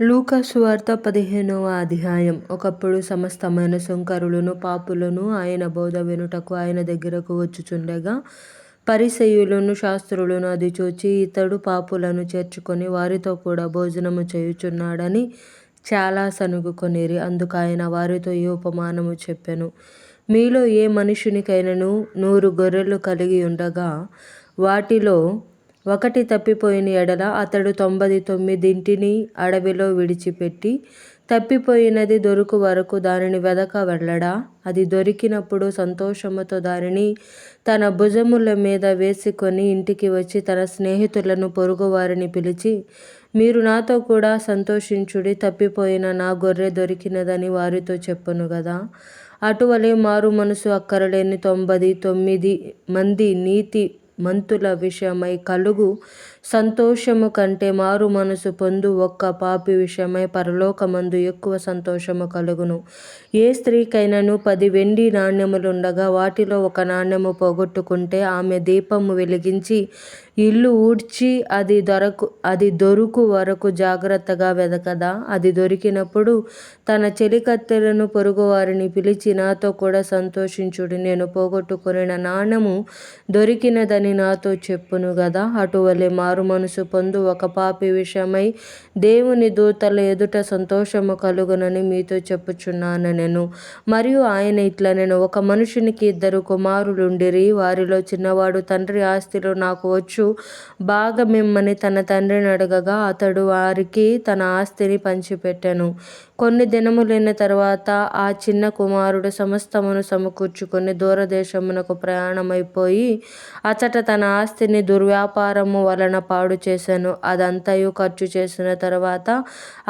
లూకా సువార్త 15వ అధ్యాయం. ఒకప్పుడు సమస్తమైన సుంకరులను పాపులను ఆయన బోధ వినుటకు ఆయన దగ్గరకు వచ్చుచుండగా పరిసయ్యులను శాస్త్రులను అది చూచి ఇతడు పాపులను చేర్చుకొని వారితో కూడా భోజనము చేయుచున్నాడని చాలా సణుగుకొనిరి. అందుకు ఆయన వారితో ఈ ఉపమానము చెప్పెను. మీలో ఏ మనుషునికైనను 100 గొర్రెలు కలిగి ఉండగా వాటిలో ఒకటి తప్పిపోయిన ఎడల అతడు 99 అడవిలో విడిచిపెట్టి తప్పిపోయినది దొరుకు వరకు దానిని వెదక వెళ్ళడా? అది దొరికినప్పుడు సంతోషముతో దానిని తన భుజముల మీద వేసుకొని ఇంటికి వచ్చి తన స్నేహితులను పొరుగువారిని పిలిచి, మీరు నాతో కూడా సంతోషించుడి, తప్పిపోయిన నా గొర్రె దొరికినదని వారితో చెప్పును గదా. అటువలే మారు మనసు అక్కరలేని 99 మంది నీతి మంతుల విషయమై కలుగు సంతోషము కంటే మారు మనసు పొందు ఒక్క పాపి విషయమై పరలోకమందు ఎక్కువ సంతోషము కలుగును. ఏ స్త్రీకైనను 10 వెండి నాణ్యములుండగా వాటిలో ఒక నాణ్యము పోగొట్టుకుంటే ఆమె దీపము వెలిగించి ఇల్లు ఊడ్చి అది దొరుకు వరకు జాగ్రత్తగా వెదకదా? అది దొరికినప్పుడు తన చెలికత్తెలను పొరుగువారిని పిలిచి, నాతో కూడా సంతోషించుడి, నేను పోగొట్టుకొనిన నాణ్యము దొరికినదని నాతో చెప్పును గదా. అటువలే మారు మనసు పొందు ఒక పాపి విషయమై దేవుని దూతల ఎదుట సంతోషము కలుగునని మీతో చెప్పుచున్నానెను. మరియు ఆయన ఇట్లనెను, ఒక మనుషునికి 2 కుమారులుండిరి. వారిలో చిన్నవాడు తండ్రి ఆస్తిలో నాకు వచ్చు భాగమిమ్మని తన తండ్రిని అడగగా అతడు వారికి తన ఆస్తిని పంచిపెట్టెను. కొన్ని దినములైన తరువాత ఆ చిన్న కుమారుడు సమస్తమును సమకూర్చుకొని దూరదేశమునకు ప్రయాణమైపోయి అచట తన ఆస్తిని దుర్వ్యాపారము వలన పాడు చేసెను. అదంతయు ఖర్చు చేసిన తరువాత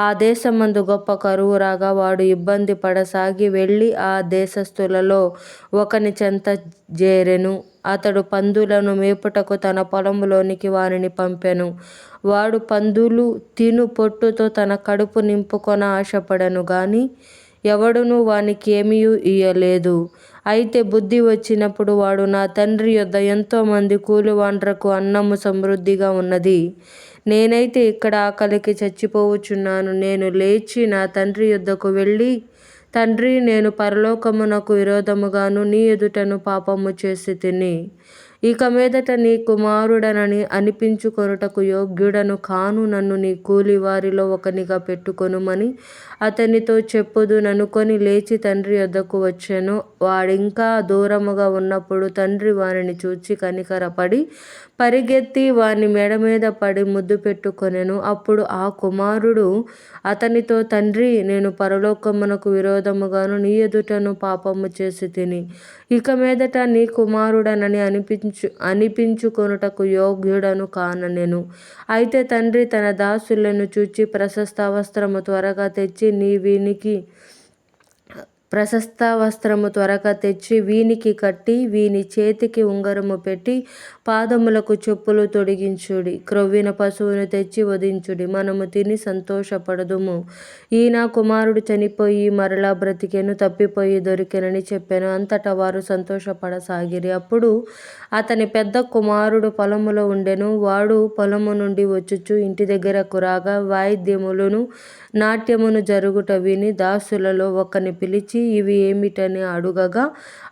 ఆ దేశమందు గొప్ప కరువు రాగా వాడు ఇబ్బంది పడసాగి వెళ్ళి ఆ దేశస్థులలో ఒకని చెంత చేరెను. అతడు పందులను మేపుటకు తన పొలములోనికి వానిని పంపెను. వాడు పందులు తిను పొట్టుతో తన కడుపు నింపుకొన ఆశపడెను గాని ఎవడునూ వానికి ఏమియూ ఇయ్యలేదు. అయితే బుద్ధి వచ్చినప్పుడు వాడు, నా తండ్రి యొద్ద ఎంతో మంది కూలివాండ్రకు అన్నము సమృద్ధిగా ఉన్నది, నేనైతే ఇక్కడ ఆకలికి చచ్చిపోవుచున్నాను. నేను లేచి నా తండ్రి యొద్దకు వెళ్ళి, తండ్రి, నేను పరలోకమునకు విరోధముగాను నీ ఎదుటను పాపము చేసితిని. ఇక మీదట నీ కుమారుడనని అనిపించుకొనుటకు యోగ్యుడను కాను. నన్ను నీ కూలి వారిలో ఒకనిగా పెట్టుకొనుమని అతనితో చెప్పుదుననుకొని లేచి తండ్రి యొద్దకు వచ్చెను. వాడింకా దూరముగా ఉన్నప్పుడు తండ్రి వానిని చూచి కనికరపడి పరిగెత్తి వాని మెడ మీద పడి ముద్దు పెట్టుకొనెను. అప్పుడు ఆ కుమారుడు అతనితో, తండ్రి, నేను పరలోకమునకు విరోధముగాను నీ ఎదుటను పాపము చేసితిని. ఇక మీదట నీ కుమారుడనని అనిపించుకొనుటకు యోగ్యుడను కాననెను. అయితే తండ్రి తన దాసులను చూచి ప్రశస్త వస్త్రము త్వరగా తెచ్చి వీనికి కట్టి వీని చేతికి ఉంగరము పెట్టి పాదములకు చెప్పులు తొడిగించుడి. క్రొవ్విన పశువును తెచ్చి వధించుడి, మనము తిని సంతోషపడదుము. ఈ నా కుమారుడు చనిపోయి మరలా బ్రతికెను, తప్పిపోయి దొరికెనని చెప్పెను. అంతటా వారు సంతోషపడసాగిరి. అప్పుడు అతని పెద్ద కుమారుడు పొలములో ఉండెను. వాడు పొలము నుండి వచ్చుచు ఇంటి దగ్గరకు రాగా వాయిద్యములను నాట్యమును జరుగుట విని దాసులలో ఒకని పిలిచి ఇవి ఏమిటని అడుగగా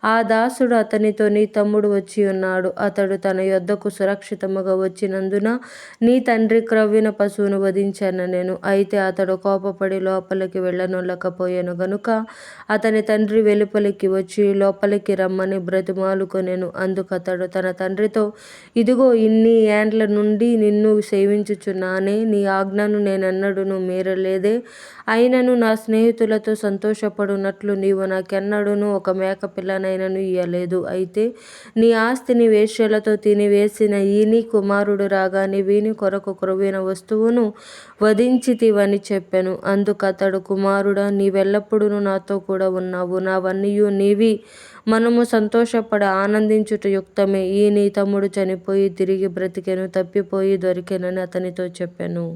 ఆ దాసుడు అతనితో, నీ తమ్ముడు వచ్చి ఉన్నాడు, అతడు తన యొద్దకు సురక్షితముగా వచ్చినందున నీ తండ్రి క్రొవ్విన పశువును వధించెననెను. అయితే అతడు కోపపడి లోపలికి వెళ్ళనొల్లకపోయెను గనుక అతని తండ్రి వెలుపలికి వచ్చి లోపలికి రమ్మని బ్రతిమాలుకొనెను. అందుకతడు తన తండ్రితో, ఇదిగో ఇన్ని ఏండ్ల నుండి నిన్ను సేవించుచున్నానే, నీ ఆజ్ఞను నేనెన్నడూను మీరలేదే. అయినను నా స్నేహితులతో సంతోషపడునట్లు నీవు నాకెన్నడూను ఒక మేకపిల్లనైనను ఇయ్యలేదు. అయితే నీ ఆస్తిని వేశ్యలతో తినివేసిన ఈ నీ కుమారుడు రాగానే వీని కొరకు క్రొవ్విన వస్తువును వధించితివని చెప్పెను. అందుకతడు, కుమారుడా, నీవెల్లప్పుడూ నాతో కూడా ఉన్నావు, నావన్నీయు నీవి, మనము సంతోషపడి ఆనందించుట యుక్తమే. ఈ నీ తమ్ముడు చనిపోయి తిరిగి బ్రతికెను, తప్పిపోయి దొరికెనని అతనితో చెప్పెను.